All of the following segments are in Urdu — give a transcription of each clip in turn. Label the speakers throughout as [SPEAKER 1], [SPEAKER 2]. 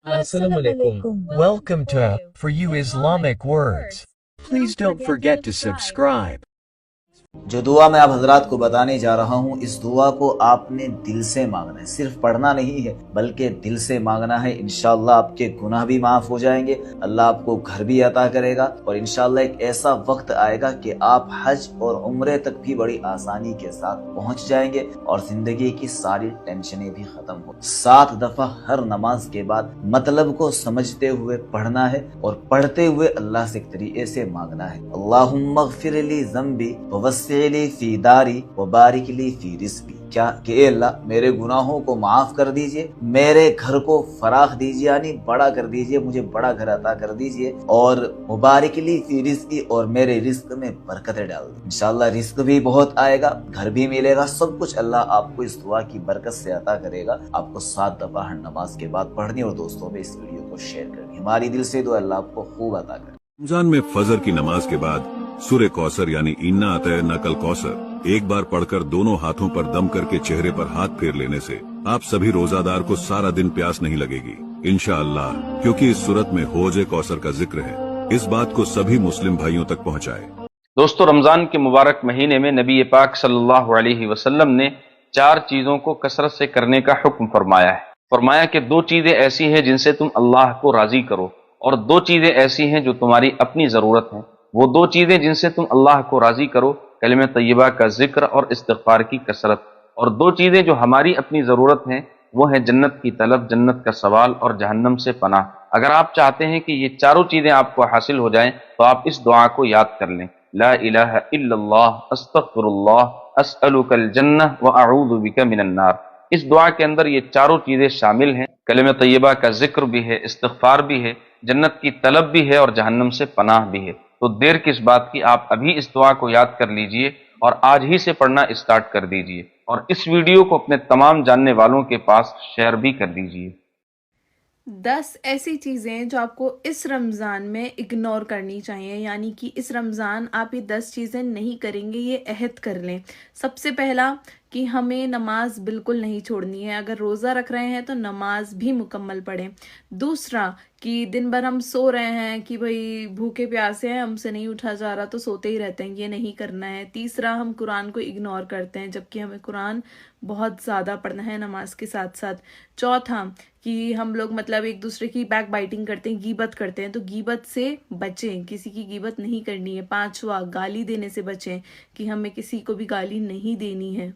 [SPEAKER 1] Assalamu alaikum.
[SPEAKER 2] Welcome to For You Islamic Words. Please don't forget to subscribe.
[SPEAKER 3] جو دعا میں آپ حضرات کو بتانے جا رہا ہوں، اس دعا کو آپ نے دل سے مانگنا ہے، صرف پڑھنا نہیں ہے بلکہ دل سے مانگنا ہے۔ انشاءاللہ آپ کے گناہ بھی معاف ہو جائیں گے، اللہ آپ کو گھر بھی عطا کرے گا، اور انشاءاللہ ایک ایسا وقت آئے گا کہ آپ حج اور عمرے تک بھی بڑی آسانی کے ساتھ پہنچ جائیں گے، اور زندگی کی ساری ٹینشنیں بھی ختم ہو۔ 7 دفعہ ہر نماز کے بعد مطلب کو سمجھتے ہوئے پڑھنا ہے، اور پڑھتے ہوئے اللہ سے ایک طریقے سے مانگنا ہے۔ اللہم اغفر لی ذنبی ووسع لی فی داری وبارک لی فی رزقی، کیا کہ اے اللہ میرے گناہوں کو معاف کر دیجئے، میرے گھر کو فراخ دیجئے، یعنی بڑا کر دیجئے، مجھے بڑا گھر عطا کر دیجئے، اور مبارک لی فی رزقی، اور میرے رزق میں برکتیں ڈال دیں۔ انشاءاللہ رزق بھی بہت آئے گا، گھر بھی ملے گا، سب کچھ اللہ آپ کو اس دعا کی برکت سے عطا کرے گا۔ آپ کو 7 دفعہ ہر نماز کے بعد پڑھنی، اور دوستوں میں اس ویڈیو کو شیئر کرنی۔ ہماری دل سے دعا اللہ آپ کو خوب عطا کرے۔
[SPEAKER 4] رمضان میں فجر کی نماز کے بعد سورہ کوثر یعنی انا اعطیناک الکوثر ایک بار پڑھ کر دونوں ہاتھوں پر دم کر کے چہرے پر ہاتھ پھیر لینے سے آپ سبھی روزہ دار کو سارا دن پیاس نہیں لگے گی انشاءاللہ، کیونکہ اس صورت میں حوض کوثر کا ذکر ہے۔ اس بات کو سبھی مسلم بھائیوں تک پہنچائے۔
[SPEAKER 5] دوستو، رمضان کے مبارک مہینے میں نبی پاک صلی اللہ علیہ وسلم نے 4 چیزوں کو کثرت سے کرنے کا حکم فرمایا ہے۔ فرمایا کہ 2 چیزیں ایسی ہیں جن سے تم اللہ کو راضی کرو، اور 2 چیزیں ایسی ہیں جو تمہاری اپنی ضرورت ہیں۔ وہ 2 چیزیں جن سے تم اللہ کو راضی کرو، کلمہ طیبہ کا ذکر اور استغفار کی کثرت، اور 2 چیزیں جو ہماری اپنی ضرورت ہیں وہ ہیں جنت کی طلب، جنت کا سوال، اور جہنم سے پناہ۔ اگر آپ چاہتے ہیں کہ یہ چاروں چیزیں آپ کو حاصل ہو جائیں تو آپ اس دعا کو یاد کر لیں، لا الہ الا اللہ استغفر اللہ اسألک الجنہ واعوذ بک من النار۔ اس دعا کے اندر یہ چاروں چیزیں شامل ہیں، کلمہ طیبہ کا ذکر بھی ہے، استغفار بھی ہے، جنت کی طلب بھی ہے، اور جہنم سے پناہ بھی ہے۔ تو دیر کس بات کی، آپ ابھی اس دعا کو یاد کر لیجئے اور آج ہی سے پڑھنا اسٹارٹ کر دیجئے، اور اس ویڈیو کو اپنے تمام جاننے والوں کے پاس شیئر بھی کر دیجئے۔
[SPEAKER 6] 10 ایسی چیزیں جو آپ کو اس رمضان میں اگنور کرنی چاہیے، یعنی کہ اس رمضان آپ یہ 10 چیزیں نہیں کریں گے، یہ عہد کر لیں۔ سب سے پہلا کہ ہمیں نماز بالکل نہیں چھوڑنی ہے، اگر روزہ رکھ رہے ہیں تو نماز بھی مکمل پڑھیں۔ دوسرا کہ دن بھر ہم سو رہے ہیں کہ بھئی بھوکے پیاسے ہیں، ہم سے نہیں اٹھا جا رہا تو سوتے ہی رہتے ہیں، یہ نہیں کرنا ہے۔ تیسرا ہم قرآن کو اگنور کرتے ہیں، جبکہ ہمیں قرآن بہت زیادہ پڑھنا ہے نماز کے ساتھ ساتھ۔ چوتھا کہ ہم لوگ ایک دوسرے کی بیک بائٹنگ کرتے ہیں، غیبت کرتے ہیں، تو غیبت سے بچیں، کسی کی غیبت نہیں کرنی ہے۔ پانچواں گالی دینے سے بچیں، کہ ہمیں کسی کو بھی گالی نہیں دینی ہے۔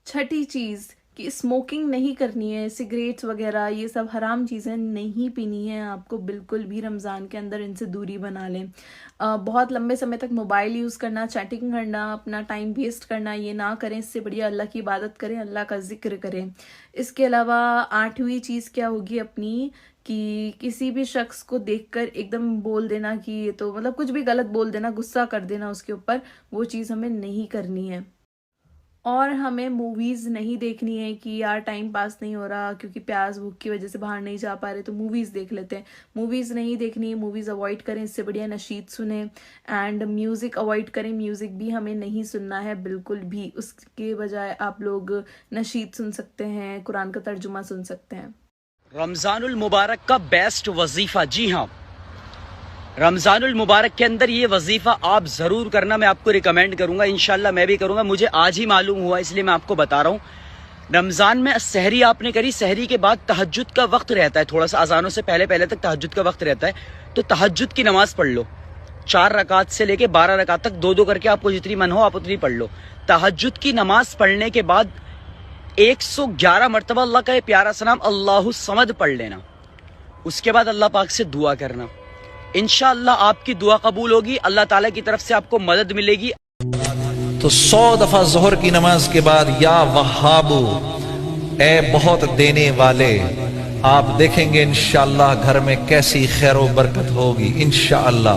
[SPEAKER 6] چھٹی چیز کہ اسموکنگ نہیں کرنی ہے، سگریٹس وغیرہ یہ سب حرام چیزیں نہیں پینی ہیں آپ کو بالکل بھی۔ رمضان کے اندر ان سے دوری بنا لیں۔ بہت لمبے سمے تک موبائل یوز کرنا، چیٹنگ کرنا، اپنا ٹائم ویسٹ کرنا یہ نہ کریں، اس سے بڑھیا اللہ کی عبادت کریں، اللہ کا ذکر کریں۔ اس کے علاوہ 8ویں چیز کیا ہوگی اپنی، کہ کسی بھی شخص کو دیکھ کر ایک دم بول دینا کہ یہ تو کچھ بھی غلط بول دینا، غصہ کر دینا اس کے اوپر، وہ چیز ہمیں نہیں کرنی ہے۔ اور ہمیں موویز نہیں دیکھنی ہے کہ یار ٹائم پاس نہیں ہو رہا کیونکہ پیاس بھوک کی وجہ سے باہر نہیں جا پا رہے تو موویز دیکھ لیتے ہیں۔ موویز نہیں دیکھنی، موویز اوائڈ کریں، اس سے بڑھیا نشید سنیں، اینڈ میوزک اوائڈ کریں، میوزک بھی ہمیں نہیں سننا ہے بالکل بھی۔ اس کے بجائے آپ لوگ نشید سن سکتے ہیں، قرآن کا ترجمہ سن سکتے ہیں۔
[SPEAKER 7] رمضان المبارک کا بیسٹ وظیفہ، جی ہاں رمضان المبارک کے اندر یہ وظیفہ آپ ضرور کرنا، میں آپ کو ریکمینڈ کروں گا، انشاءاللہ میں بھی کروں گا، مجھے آج ہی معلوم ہوا اس لیے میں آپ کو بتا رہا ہوں۔ رمضان میں سحری آپ نے کری، سحری کے بعد تہجد کا وقت رہتا ہے، تھوڑا سا اذانوں سے پہلے تک تہجد کا وقت رہتا ہے، تو تہجد کی نماز پڑھ لو، 4 رکعت سے لے کے 12 رکعت تک 2 کر کے آپ کو جتنی من ہو آپ اتنی پڑھ لو۔ تہجد کی نماز پڑھنے کے بعد 111 مرتبہ اللہ کا یہ پیارا سا نام اللہ الصمد پڑھ لینا، اس کے بعد اللہ پاک سے دعا کرنا، انشاءاللہ آپ کی دعا قبول ہوگی، اللہ تعالیٰ کی طرف سے آپ کو مدد ملے گی۔
[SPEAKER 8] تو 100 دفعہ ظہر کی نماز کے بعد یا وہابو، اے بہت دینے والے، آپ دیکھیں گے انشاءاللہ گھر میں کیسی خیر و برکت ہوگی انشاءاللہ۔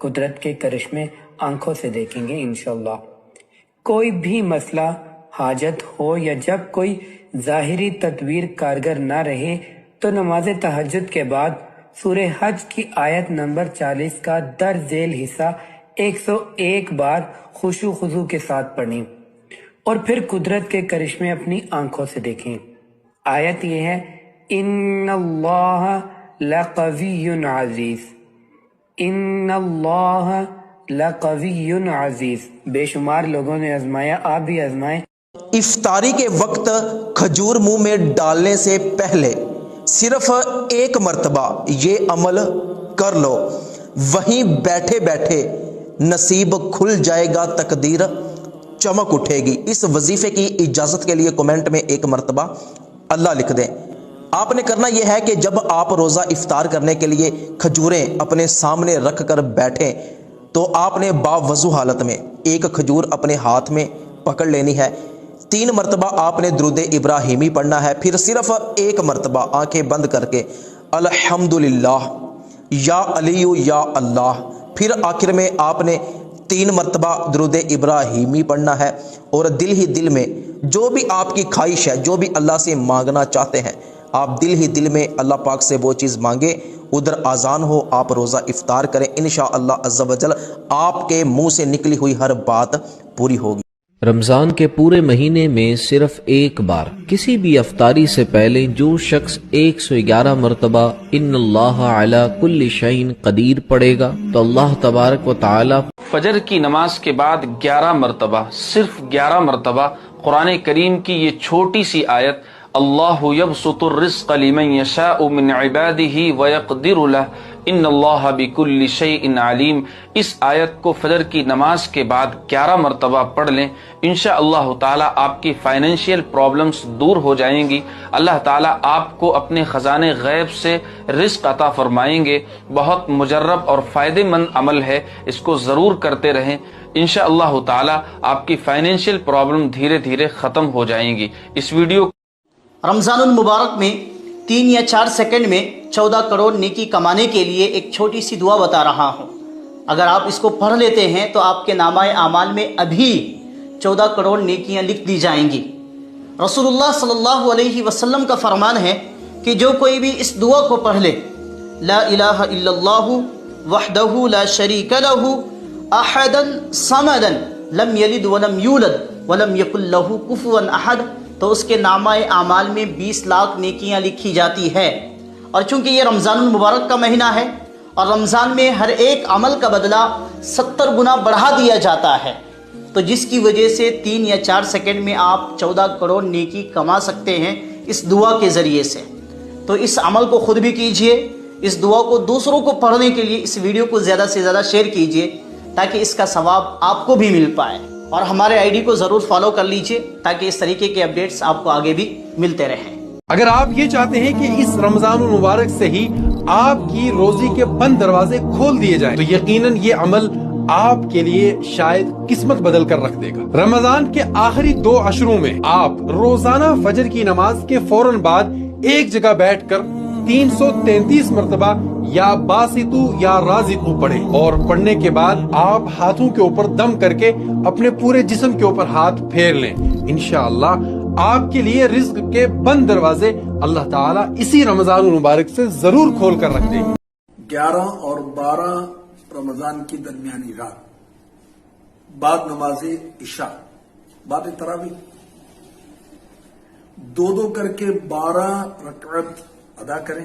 [SPEAKER 9] قدرت کے کرشمے آنکھوں سے دیکھیں گے انشاءاللہ۔ کوئی بھی مسئلہ، حاجت ہو یا جب کوئی ظاہری تدبیر کارگر نہ رہے تو نماز تہجد کے بعد سورہ حج کی آیت نمبر 40 کا درج ذیل حصہ 101 بار خشوع خضوع کے ساتھ پڑھیں اور پھر قدرت کے کرشمے اپنی آنکھوں سے دیکھیں۔ آیت یہ ہے، ان اللہ لقوی عزیز، ان اللہ لقوی عزیز۔ بے شمار لوگوں نے آزمایا، آپ بھی آزمائیں۔
[SPEAKER 1] افطاری کے وقت کھجور منہ میں ڈالنے سے پہلے صرف ایک مرتبہ یہ عمل کر لو، وہیں بیٹھے بیٹھے نصیب کھل جائے گا، تقدیر چمک اٹھے گی۔ اس وظیفے کی اجازت کے لیے کمنٹ میں ایک مرتبہ اللہ لکھ دیں۔ آپ نے کرنا یہ ہے کہ جب آپ روزہ افطار کرنے کے لیے کھجوریں اپنے سامنے رکھ کر بیٹھیں تو آپ نے باوضو حالت میں ایک کھجور اپنے ہاتھ میں پکڑ لینی ہے۔ 3 مرتبہ آپ نے درود ابراہیمی پڑھنا ہے، پھر صرف ایک مرتبہ آنکھیں بند کر کے الحمدللہ یا علی یا اللہ، پھر آخر میں آپ نے 3 مرتبہ درود ابراہیمی پڑھنا ہے، اور دل ہی دل میں جو بھی آپ کی خواہش ہے، جو بھی اللہ سے مانگنا چاہتے ہیں، آپ دل ہی دل میں اللہ پاک سے وہ چیز مانگیں۔ ادھر اذان ہو، آپ روزہ افطار کریں، انشاءاللہ عز و جل آپ کے منہ سے نکلی ہوئی ہر بات پوری ہوگی۔
[SPEAKER 10] رمضان کے پورے مہینے میں صرف ایک بار کسی بھی افطاری سے پہلے جو شخص 111 مرتبہ ان اللہ علی کل شیء قدیر پڑھے گا تو اللہ تبارک و تعالی
[SPEAKER 5] فجر کی نماز کے بعد 11 مرتبہ، صرف 11 مرتبہ قرآن کریم کی یہ چھوٹی سی آیت اللہ یبسط الرزق لمن یشاء من عبادہ ویقدر لہ ان اللہ بکل شیء علیم، اس آیت کو فجر کی نماز کے بعد 11 مرتبہ پڑھ لیں، انشاءاللہ تعالی آپ کی فائنینشیل پرابلمز دور ہو جائیں گی۔ اللہ تعالی آپ کو اپنے خزانے غیب سے رزق عطا فرمائیں گے۔ بہت مجرب اور فائدہ مند عمل ہے، اس کو ضرور کرتے رہیں، انشاءاللہ تعالی آپ کی فائنینشیل پرابلم دھیرے دھیرے ختم ہو جائیں گی۔ اس ویڈیو
[SPEAKER 11] رمضان المبارک میں 3 یا 4 سیکنڈ میں 14 کروڑ نیکی کمانے کے لیے ایک چھوٹی سی دعا بتا رہا ہوں۔ اگر آپ اس کو پڑھ لیتے ہیں تو آپ کے نامہ اعمال میں ابھی 14 کروڑ نیکیاں لکھ دی جائیں گی۔ رسول اللہ صلی اللہ علیہ وسلم کا فرمان ہے کہ جو کوئی بھی اس دعا کو پڑھ لے، لا الہ الا اللہ وحدہ لا شریک لہ احدا صمدا لم یلد ولم یولد ولم یکن لہ کفوا احد، تو اس کے نامہ اعمال میں 20 لاکھ نیکیاں لکھی جاتی ہے۔ اور چونکہ یہ رمضان المبارک کا مہینہ ہے اور رمضان میں ہر ایک عمل کا بدلہ 70 گنا بڑھا دیا جاتا ہے، تو جس کی وجہ سے 3 یا 4 سیکنڈ میں آپ 14 کروڑ نیکی کما سکتے ہیں اس دعا کے ذریعے سے۔ تو اس عمل کو خود بھی کیجئے، اس دعا کو دوسروں کو پڑھنے کے لیے اس ویڈیو کو زیادہ سے زیادہ شیئر کیجئے تاکہ اس کا ثواب آپ کو بھی مل پائے، اور ہمارے آئی ڈی کو ضرور فالو کر لیجئے تاکہ اس طریقے کے اپڈیٹس آپ کو آگے بھی ملتے رہیں۔
[SPEAKER 12] اگر آپ یہ چاہتے ہیں کہ اس رمضان المبارک سے ہی آپ کی روزی کے بند دروازے کھول دیے جائیں تو یقیناً یہ عمل آپ کے لیے شاید قسمت بدل کر رکھ دے گا۔ رمضان کے آخری 2 عشروں میں آپ روزانہ فجر کی نماز کے فوراً بعد ایک جگہ بیٹھ کر 333 مرتبہ یا باسطو یا رازقو پڑھیں، اور پڑھنے کے بعد آپ ہاتھوں کے اوپر دم کر کے اپنے پورے جسم کے اوپر ہاتھ پھیر لیں۔ انشاءاللہ آپ کے لیے رزق کے بند دروازے اللہ تعالیٰ اسی رمضان المبارک سے ضرور کھول کر رکھ دیں گے۔
[SPEAKER 13] 11 اور 12 رمضان کی درمیانی رات بعد نماز عشاء بعد تراویح 2 کر کے 12 رکعت ادا کریں۔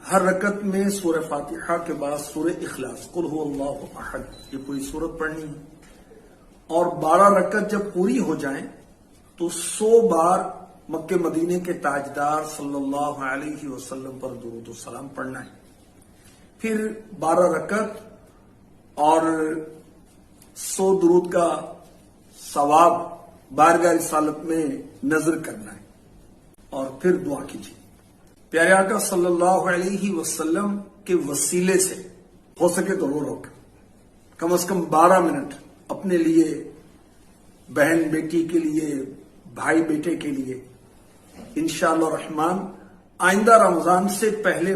[SPEAKER 13] ہر رکعت میں سورہ فاتحہ کے بعد سورہ اخلاص قل هو اللہ احد یہ پوری سورت پڑھنی ہے، اور 12 رکعت جب پوری ہو جائیں تو 100 بار مکہ مدینے کے تاجدار صلی اللہ علیہ وسلم پر درود و سلام پڑھنا ہے۔ پھر 12 رکعت اور 100 درود کا ثواب بارگاہ رسالت میں نظر کرنا ہے، اور پھر دعا کیجیے۔ پیارے آقا صلی اللہ علیہ وسلم کے وسیلے سے ہو سکے تو رو رو کم از کم 12 منٹ اپنے لیے، بہن بیٹی کے لیے، بھائی بیٹے کے لیے، انشاءاللہ الرحمن آئندہ رمضان سے پہلے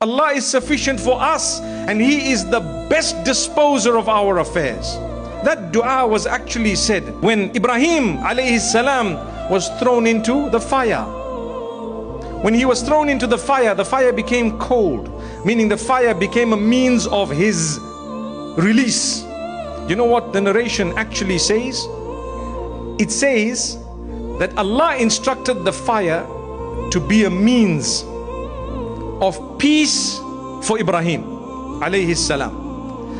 [SPEAKER 14] Allah is sufficient for us and He is the best disposer of our affairs. That dua was actually said when Ibrahim alayhi salam was thrown into the fire. When he was thrown into the fire became cold. meaning the fire became a means of his release. You know what the narration actually says? It says that Allah instructed the fire to be a means of peace for Ibrahim alayhi salam.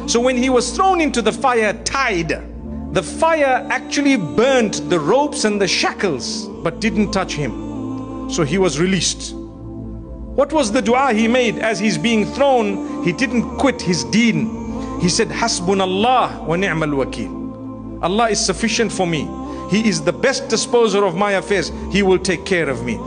[SPEAKER 14] So when he was thrown into the fire tied, the fire actually burnt the ropes and the shackles but didn't touch him. So he was released. What was the dua he made as he's being thrown? He didn't quit his deen. He said, Hasbunallah wa ni'mal wakil. Allah is sufficient for me. He is the best disposer of my affairs. He will take care of me.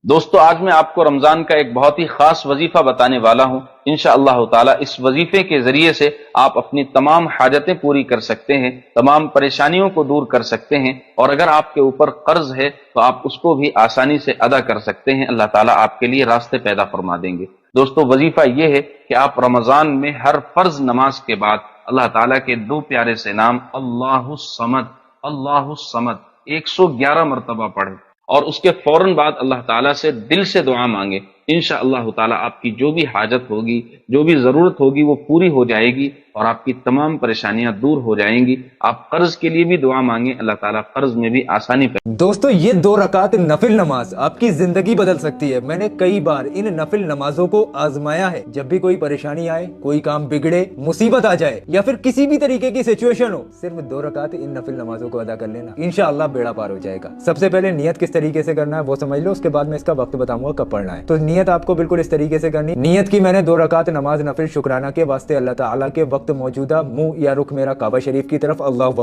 [SPEAKER 5] دوستو آج میں آپ کو رمضان کا ایک بہت ہی خاص وظیفہ بتانے والا ہوں انشاءاللہ تعالی اس وظیفے کے ذریعے سے آپ اپنی تمام حاجتیں پوری کر سکتے ہیں، تمام پریشانیوں کو دور کر سکتے ہیں، اور اگر آپ کے اوپر قرض ہے تو آپ اس کو بھی آسانی سے ادا کر سکتے ہیں۔ اللہ تعالیٰ آپ کے لیے راستے پیدا فرما دیں گے۔ دوستو وظیفہ یہ ہے کہ آپ رمضان میں ہر فرض نماز کے بعد اللہ تعالیٰ کے دو پیارے سے نام اللہ الصمد 111 مرتبہ پڑھیں، اور اس کے فوراً بعد اللہ تعالیٰ سے دل سے دعا مانگے۔ انشاءاللہ تعالیٰ آپ کی جو بھی حاجت ہوگی، جو بھی ضرورت ہوگی، وہ پوری ہو جائے گی اور آپ کی تمام پریشانیاں دور ہو جائیں گی۔ آپ قرض کے لیے بھی دعا مانگیں، اللہ تعالیٰ قرض میں بھی آسانی پہ۔
[SPEAKER 2] دوستو یہ 2 رکعت نفل نماز آپ کی زندگی بدل سکتی ہے۔ میں نے کئی بار ان نفل نمازوں کو آزمایا ہے۔ جب بھی کوئی پریشانی آئے، کوئی کام بگڑے، مصیبت آ جائے یا پھر کسی بھی طریقے کی سچویشن ہو، صرف 2 رکعت ان نفل نمازوں کو ادا کر لینا، انشاءاللہ بیڑا پار ہو جائے گا۔ سب سے پہلے نیت کس طریقے سے کرنا ہے وہ سمجھ لو، اس کے بعد میں اس کا وقت بتاؤں گا کب پڑھنا ہے۔ تو نیت آپ کو بالکل اس طریقے سے کرنی۔ نیت کی میں نے 2 رکعت نماز نفل شکرانہ کے واسطے اللہ تعالیٰ کے وقت موجودہ منہ یا رخ میرا کعبہ شریف کی طرف اللہ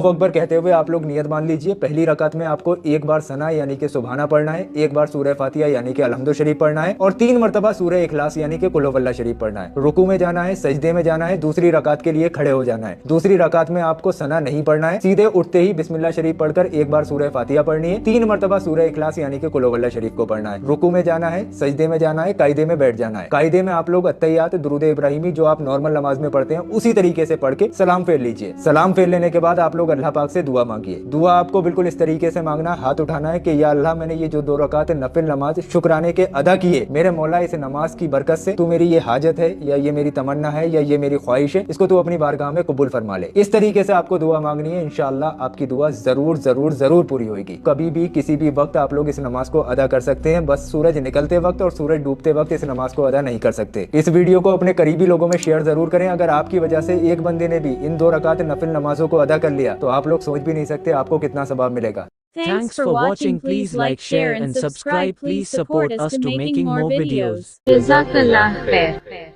[SPEAKER 2] اکبر کہتے ہوئے آپ لوگ نیت مان لیجئے۔ پہلی رکعت میں آپ کو 1 بار ثنا یعنی کہ سبحانہ پڑھنا ہے، 1 بار سورہ فاتحہ یعنی کہ الحمد شریف پڑھنا ہے، اور 3 مرتبہ سورہ اخلاص یعنی کہ قل واللہ شریف پڑھنا ہے۔ رکوع میں جانا ہے، سجدے میں جانا ہے، دوسری رکعت کے لیے کھڑے ہو جانا ہے۔ دوسری رکعت میں آپ کو ثنا نہیں پڑھنا ہے، سیدھے اٹھتے ہی بسم اللہ شریف پڑھ کر 1 بار سورہ فاتحہ پڑھنی ہے، 3 مرتبہ سورہ اخلاص یعنی کہ قل واللہ شریف کو پڑھنا ہے۔ رکوع میں جانا ہے، سجدے میں جانا ہے، قاعدے میں بیٹھ جانا ہے۔ قاعدے میں آپ لوگ التحیات درود ابراہیمی جو آپ نارمل نماز میں پڑھتے ہیں اسی طریقے سے پڑھ کے سلام پھیر لیجئے۔ سلام پھیر لینے کے بعد آپ لوگ اللہ پاک سے دعا مانگیے۔ دعا آپ کو بالکل اس طریقے سے مانگنا، ہاتھ اٹھانا ہے کہ یا اللہ میں نے یہ جو 2 رکعت نفل نماز شکرانے کے ادا کیے، میرے مولا اس نماز کی برکت سے تو میری یہ حاجت ہے یا یہ میری تمنا ہے یا یہ میری خواہش ہے، اس کو تو اپنی بارگاہ میں قبول فرما لے۔ اس طریقے سے آپ کو دعا مانگنی ہے، انشاءاللہ آپ کی دعا ضرور پوری ہوئے گی۔ کبھی بھی کسی بھی وقت آپ لوگ اس نماز کو ادا کر سکتے ہیں، بس سورج نکلتے وقت اور سورج ڈوبتے وقت اس نماز کو ادا نہیں کر سکتے۔ اس ویڈیو کو اپنے قریبی لوگوں میں شیئر ضرور کریں۔ اگر آپ کی وجہ سے ایک بندے نے بھی ان 2 رکعت نفل نمازوں کو ادا کر لیا تو آپ لوگ سوچ بھی نہیں سکتے آپ کو کتنا ثواب ملے گا۔
[SPEAKER 15] Thanks for watching. Please like, share and subscribe. Please support us to making more videos. Jazakallah khair.